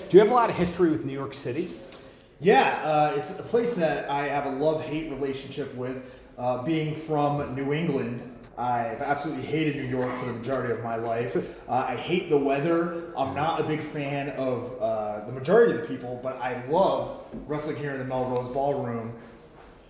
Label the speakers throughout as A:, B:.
A: Do you have a lot of history with New York City?
B: Yeah, it's a place that I have a love-hate relationship with. Being from New England, I've absolutely hated New York for the majority of my life. I hate the weather. I'm not a big fan of the majority of the people, but I love wrestling here in the Melrose Ballroom.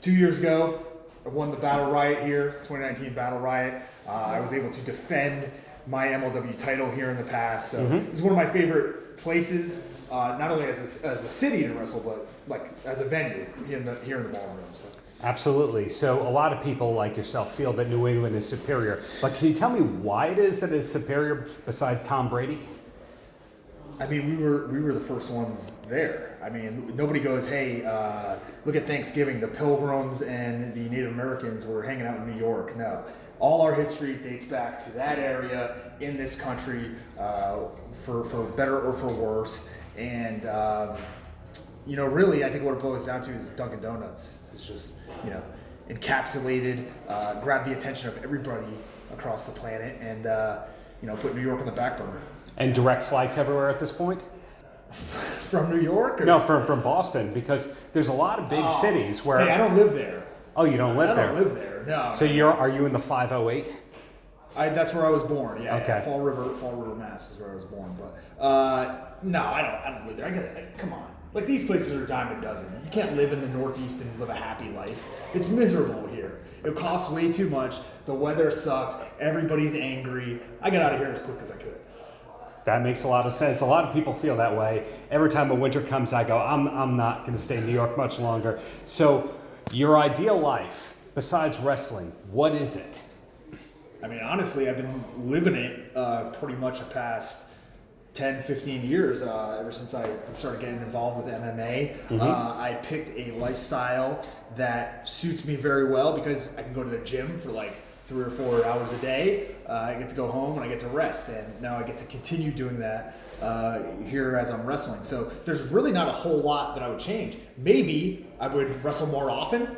B: 2 years ago, I won the Battle Riot here, 2019 Battle Riot. I was able to defend my MLW title here in the past. So This is one of my favorite places, not only as a city to wrestle, but like as a venue here in the ballroom. So.
A: Absolutely. So a lot of people like yourself feel that New England is superior. But can you tell me why it is that it's superior besides Tom Brady?
B: I mean, we were the first ones there. I mean, nobody goes, hey, look at Thanksgiving. The Pilgrims and the Native Americans were hanging out in New York. No. All our history dates back to that area in this country, for better or for worse. And, really, I think what it boils down to is Dunkin' Donuts. It's just, encapsulated, grabbed the attention of everybody across the planet and, put New York on the back burner.
A: And direct flights everywhere at this point?
B: From New York? Or?
A: No, from Boston, because there's a lot of big cities where...
B: Hey, I don't live there.
A: Oh, you don't live there?
B: I don't live there, no.
A: So are you in the 508?
B: That's where I was born, yeah.
A: Okay.
B: Yeah. Fall River, Mass is where I was born. But, no, I don't live there. Come on. Like, these places are a dime a dozen. You can't live in the Northeast and live a happy life. It's miserable here. It costs way too much. The weather sucks. Everybody's angry. I got out of here as quick as I could.
A: That makes a lot of sense. A lot of people feel that way. Every time a winter comes, I go, I'm not going to stay in New York much longer. So your ideal life, besides wrestling, what is it?
B: I mean, honestly, I've been living it pretty much the past 10, 15 years, ever since I started getting involved with MMA. I picked a lifestyle that suits me very well because I can go to the gym for like 3 or 4 hours a day. I get to go home and I get to rest, and now I get to continue doing that here as I'm wrestling. So there's really not a whole lot that I would change. Maybe I would wrestle more often,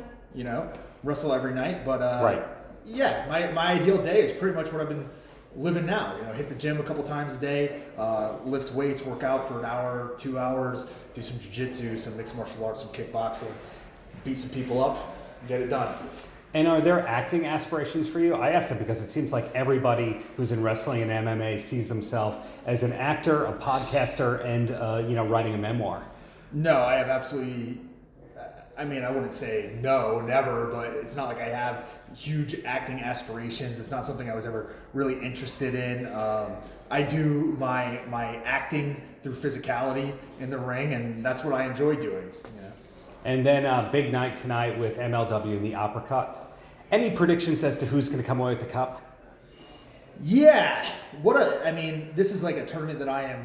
B: wrestle every night, but
A: right.
B: Yeah, my ideal day is pretty much what I've been living now. Hit the gym a couple times a day, lift weights, work out for an hour, 2 hours, do some jiu-jitsu, some mixed martial arts, some kickboxing, beat some people up, get it done.
A: And are there acting aspirations for you? I ask that because it seems like everybody who's in wrestling and MMA sees themselves as an actor, a podcaster, and writing a memoir.
B: No, I have absolutely. I mean, I wouldn't say no, never, but it's not like I have huge acting aspirations. It's not something I was ever really interested in. I do my acting through physicality in the ring, and that's what I enjoy doing.
A: And then big night tonight with MLW in the Opera Cup. Any predictions as to who's going to come away with the cup?
B: Yeah. This is like a tournament that I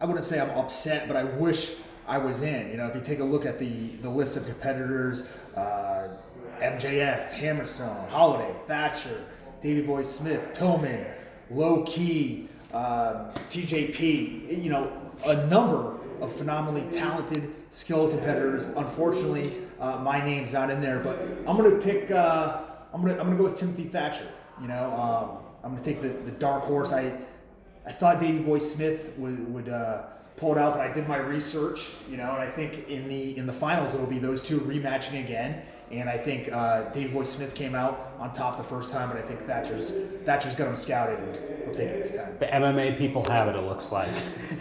B: wouldn't say I'm upset, but I wish I was in. If you take a look at the list of competitors, MJF, Hammerstone, Holiday, Thatcher, Davey Boy Smith, Pillman, Low Key, TJP, a number of phenomenally talented, skilled competitors. Unfortunately, my name's not in there, but I'm gonna pick. I'm gonna go with Timothy Thatcher. I'm gonna take the dark horse. I thought Davey Boy Smith would pull it out, but I did my research. And I think in the finals it'll be those two rematching again. And I think Davey Boy Smith came out on top the first time, but I think Thatcher's got him scouted, and he'll take it this time.
A: The MMA people have it looks like.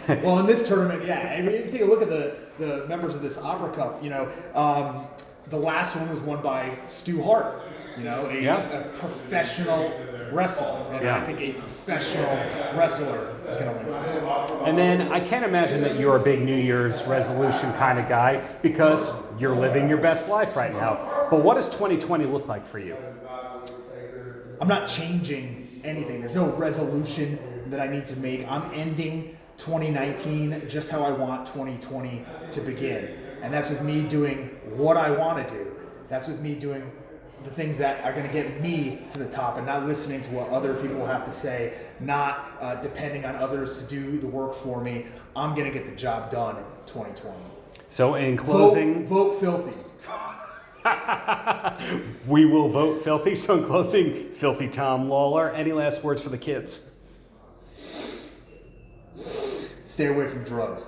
B: Well, in this tournament, yeah. I mean, take a look at the members of this Opera Cup. The last one was won by Stu Hart. A professional wrestler. And I think a professional wrestler is going to win tonight.
A: And then I can't imagine that you're a big New Year's resolution kind of guy because you're living your best life right now. But what does 2020 look like for you?
B: I'm not changing anything. There's no resolution that I need to make. I'm ending 2019 just how I want 2020 to begin. And that's with me doing what I want to do. That's with me doing the things that are going to get me to the top and not listening to what other people have to say, not depending on others to do the work for me. I'm going to get the job done in 2020.
A: So in closing...
B: Vote filthy.
A: We will vote filthy. So in closing, Filthy Tom Lawlor, any last words for the kids?
B: Stay away from drugs.